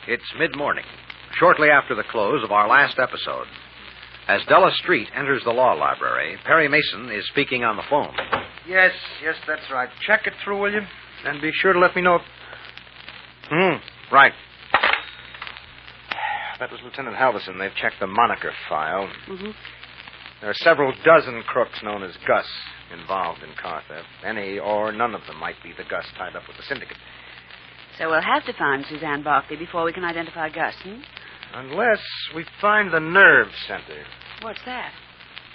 It's mid-morning, shortly after the close of our last episode. As Della Street enters the law library, Perry Mason is speaking on the phone. Yes, that's right. Check it through, will you? And be sure to let me know. Right. That was Lieutenant Halverson. They've checked the moniker file. Mm-hmm. There are several dozen crooks known as Gus involved in car theft. Any or none of them might be the Gus tied up with the Syndicate. So we'll have to find Suzanne Barkley before we can identify Gus, Unless we find the nerve center. What's that?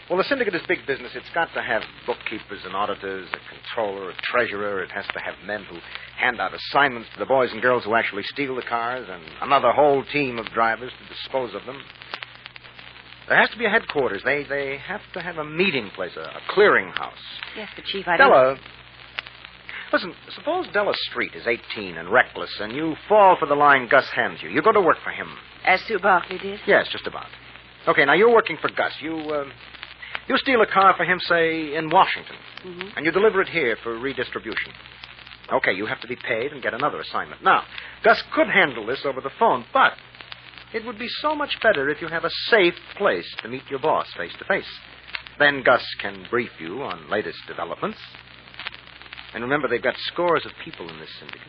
Well, the Syndicate is big business. It's got to have bookkeepers and auditors, a controller, a treasurer. It has to have men who hand out assignments to the boys and girls who actually steal the cars, and another whole team of drivers to dispose of them. There has to be a headquarters. They have to have a meeting place, a clearinghouse. Yes, but Chief, I Della, listen, suppose Della Street is 18 and reckless, and you fall for the line Gus hands you. You go to work for him. As Sue Barkley did? Yes, just about. Okay, now you're working for Gus. You steal a car for him, say, in Washington, and you deliver it here for redistribution. Okay, you have to be paid and get another assignment. Now, Gus could handle this over the phone, but it would be so much better if you have a safe place to meet your boss face to face. Then Gus can brief you on latest developments. And remember, they've got scores of people in this syndicate.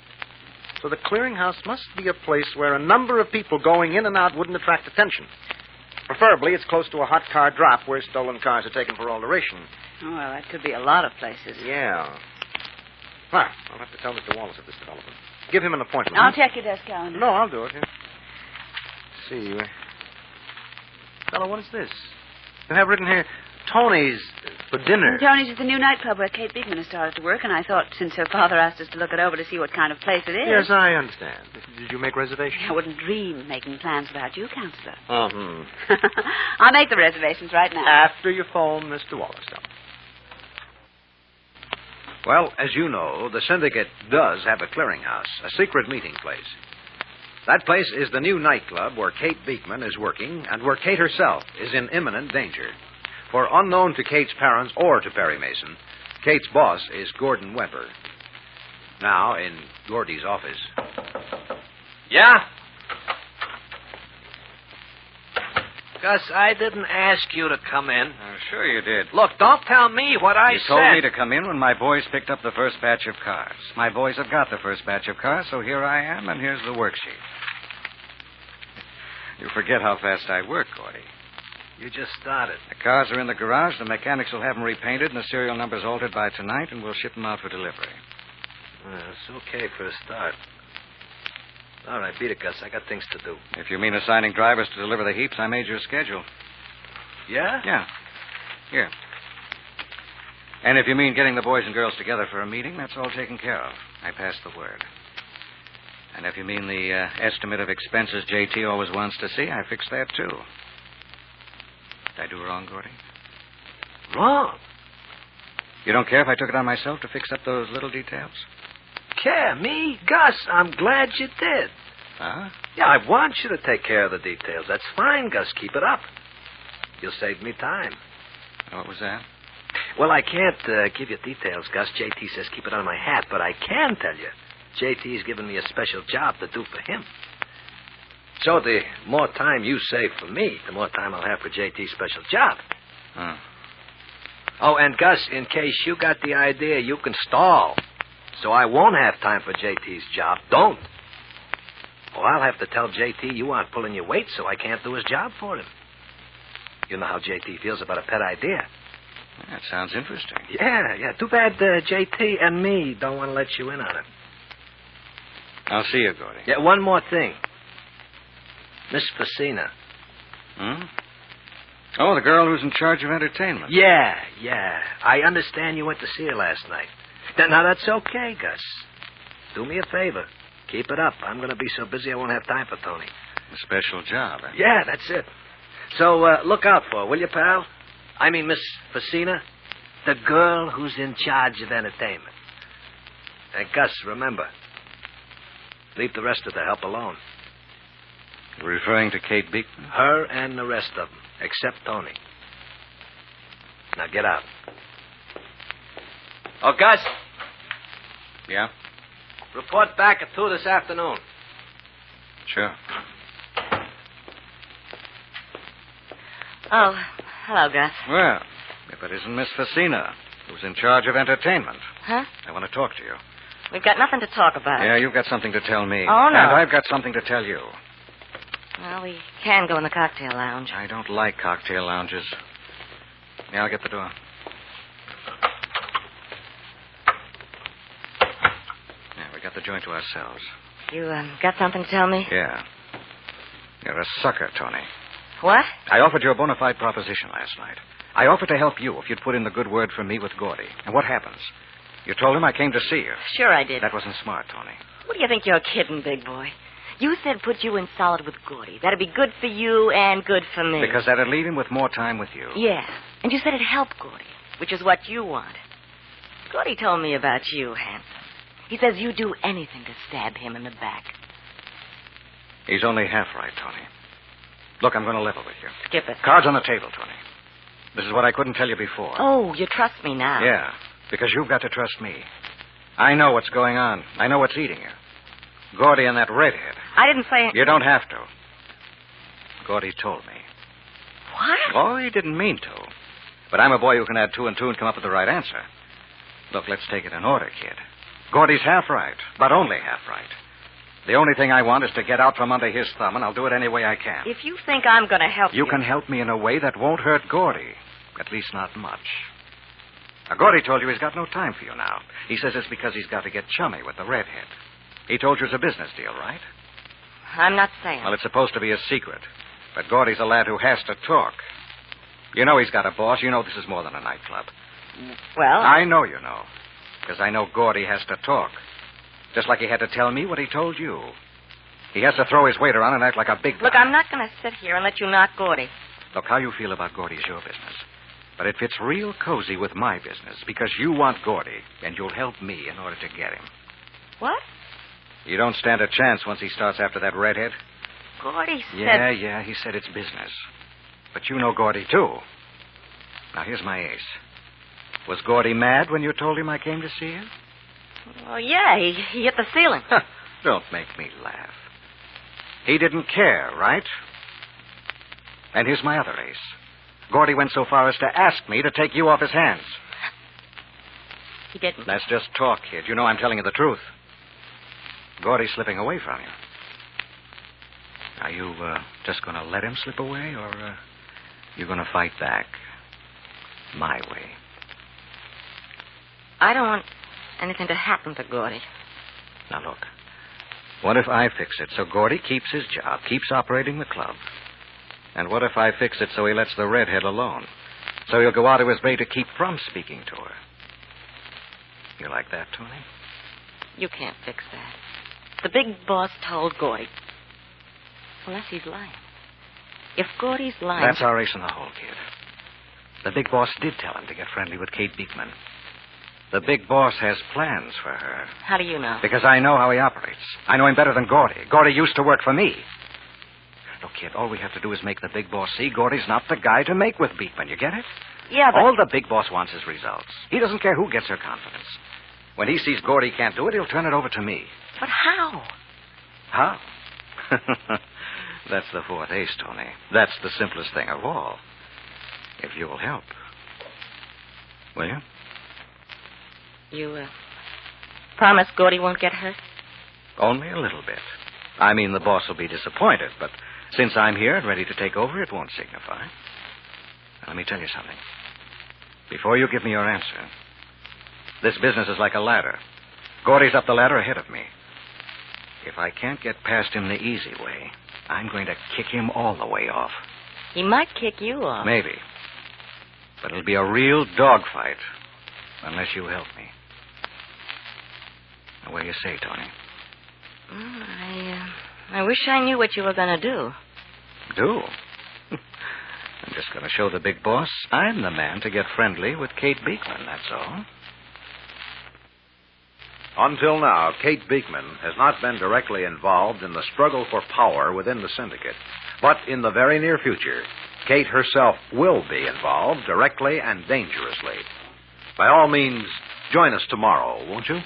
So the clearinghouse must be a place where a number of people going in and out wouldn't attract attention. Preferably, it's close to a hot car drop where stolen cars are taken for alteration. Oh, well, that could be a lot of places. Yeah. Well, I'll have to tell Mr. Wallace of this development. Give him an appointment. I'll check your desk calendar. No, I'll do it. Yeah. See. Fella, what is this? You have written here, Tony's for dinner. Tony's is the new nightclub where Kate Beekman has started to work, and I thought since her father asked us to look it over to see what kind of place it is. Yes, I understand. Did you make reservations? I wouldn't dream of making plans without you, Counselor. Uh-huh. I'll make the reservations right now. After you phone Mr. Wallace, though. Well, as you know, the Syndicate does have a clearinghouse, a secret meeting place. That place is the new nightclub where Kate Beekman is working and where Kate herself is in imminent danger. For unknown to Kate's parents or to Perry Mason, Kate's boss is Gordon Weber. Now, in Gordy's office. Yeah? Gus, I didn't ask you to come in. Sure you did. Look, don't tell me what I You said. told me to come in when my boys picked up the first batch of cars. My boys have got the first batch of cars, so here I am, and here's the worksheet. You forget how fast I work, Gordy. You just started. The cars are in the garage. The mechanics will have them repainted and the serial numbers altered by tonight, and we'll ship them out for delivery. It's okay for a start. All right, beat it, Gus. I got things to do. If you mean assigning drivers to deliver the heaps, I made your schedule. Yeah? Yeah. Here. And if you mean getting the boys and girls together for a meeting, that's all taken care of. I passed the word. And if you mean the estimate of expenses J.T. always wants to see, I fixed that, too. Did I do wrong, Gordy? Wrong? You don't care if I took it on myself to fix up those little details? Care? Me? Gus, I'm glad you did. Huh? Yeah, I want you to take care of the details. That's fine, Gus. Keep it up. You'll save me time. What was that? Well, I can't give you details, Gus. J.T. says keep it on my hat, but I can tell you. J.T.'s given me a special job to do for him. So the more time you save for me, the more time I'll have for J.T.'s special job. Huh. Oh, and Gus, in case you got the idea you can stall, so I won't have time for J.T.'s job, don't. Or I'll have to tell J.T. you aren't pulling your weight, so I can't do his job for him. You know how J.T. feels about a pet idea. That sounds interesting. Yeah. Too bad J.T. and me don't want to let you in on it. I'll see you, Gordy. Yeah, one more thing. Miss Facina. Hmm? Oh, the girl who's in charge of entertainment. Yeah. I understand you went to see her last night. Now, that's okay, Gus. Do me a favor. Keep it up. I'm going to be so busy I won't have time for Tony. A special job, eh? Yeah, that's it. So, look out for her, will you, pal? I mean, Miss Facina, the girl who's in charge of entertainment. And Gus, remember, leave the rest of the help alone. You're referring to Kate Beekman? Her and the rest of them, except Tony. Now, get out. Oh, Gus. Yeah? Report back at 2 this afternoon. Sure. Oh, hello, Gus. Well, if it isn't Miss Facina, who's in charge of entertainment. Huh? I want to talk to you. We've got nothing to talk about. Yeah, you've got something to tell me. Oh, no. And I've got something to tell you. Well, we can go in the cocktail lounge. I don't like cocktail lounges. Yeah, I'll get the door. Yeah, we got the joint to ourselves. You got something to tell me? Yeah. You're a sucker, Tony. What? I offered you a bona fide proposition last night. I offered to help you if you'd put in the good word for me with Gordy. And what happens? You told him I came to see you. Sure I did. That wasn't smart, Tony. What do you think you're kidding, big boy? You said put you in solid with Gordy. That'd be good for you and good for me. Because that'd leave him with more time with you. Yeah. And you said it'd help Gordy, which is what you want. Gordy told me about you, handsome. He says you'd do anything to stab him in the back. He's only half right, Tony. Look, I'm going to level with you. Skip it. Cards on the table, Tony. This is what I couldn't tell you before. Oh, you trust me now. Yeah, because you've got to trust me. I know what's going on. I know what's eating you. Gordy and that redhead. I didn't say... You don't have to. Gordy told me. What? Oh, he didn't mean to. But I'm a boy who can add 2 and 2 and come up with the right answer. Look, let's take it in order, kid. Gordy's half right, but only half right. The only thing I want is to get out from under his thumb, and I'll do it any way I can. If you think I'm going to help you... You can help me in a way that won't hurt Gordy. At least not much. Now, Gordy told you he's got no time for you now. He says it's because he's got to get chummy with the redhead. He told you it's a business deal, right? I'm not saying. Well, it's supposed to be a secret. But Gordy's a lad who has to talk. You know he's got a boss. You know this is more than a nightclub. Well... I know you know. Because I know Gordy has to talk. Just like he had to tell me what he told you. He has to throw his weight around and act like a big guy. Look, I'm not going to sit here and let you knock Gordy. Look, how you feel about Gordy's your business. But it fits real cozy with my business because you want Gordy, and you'll help me in order to get him. What? You don't stand a chance once he starts after that redhead. Gordy said... Yeah, he said it's business. But you know Gordy, too. Now, here's my ace. Was Gordy mad when you told him I came to see you? Well, yeah, he hit the ceiling. Don't make me laugh. He didn't care, right? And here's my other ace. Gordy went so far as to ask me to take you off his hands. He didn't. That's just talk, kid. You know I'm telling you the truth. Gordy's slipping away from you. Are you just going to let him slip away, or you going to fight back my way? I don't want anything to happen to Gordy. Now, look. What if I fix it so Gordy keeps his job, keeps operating the club? And what if I fix it so he lets the redhead alone? So he'll go out of his way to keep from speaking to her. You like that, Tony? You can't fix that. The big boss told Gordy. Unless he's lying. If Gordy's lying... That's our ace in the hole, kid. The big boss did tell him to get friendly with Kate Beekman. The big boss has plans for her. How do you know? Because I know how he operates. I know him better than Gordy. Gordy used to work for me. Look, kid, all we have to do is make the big boss see Gordy's not the guy to make with Beekman. You get it? Yeah, but... All the big boss wants is results. He doesn't care who gets her confidence. When he sees Gordy can't do it, he'll turn it over to me. But how? How? That's the fourth ace, Tony. That's the simplest thing of all. If you'll help. Will you? You, promise Gordy won't get hurt? Only a little bit. I mean, the boss will be disappointed, but since I'm here and ready to take over, it won't signify. Now, let me tell you something. Before you give me your answer, this business is like a ladder. Gordy's up the ladder ahead of me. If I can't get past him the easy way, I'm going to kick him all the way off. He might kick you off. Maybe. But it'll be a real dogfight, unless you help me. Now, what do you say, Tony? I wish I knew what you were going to do. Do? I'm just going to show the big boss I'm the man to get friendly with Kate Beekman, that's all. Until now, Kate Beekman has not been directly involved in the struggle for power within the syndicate. But in the very near future, Kate herself will be involved directly and dangerously. By all means, join us tomorrow, won't you?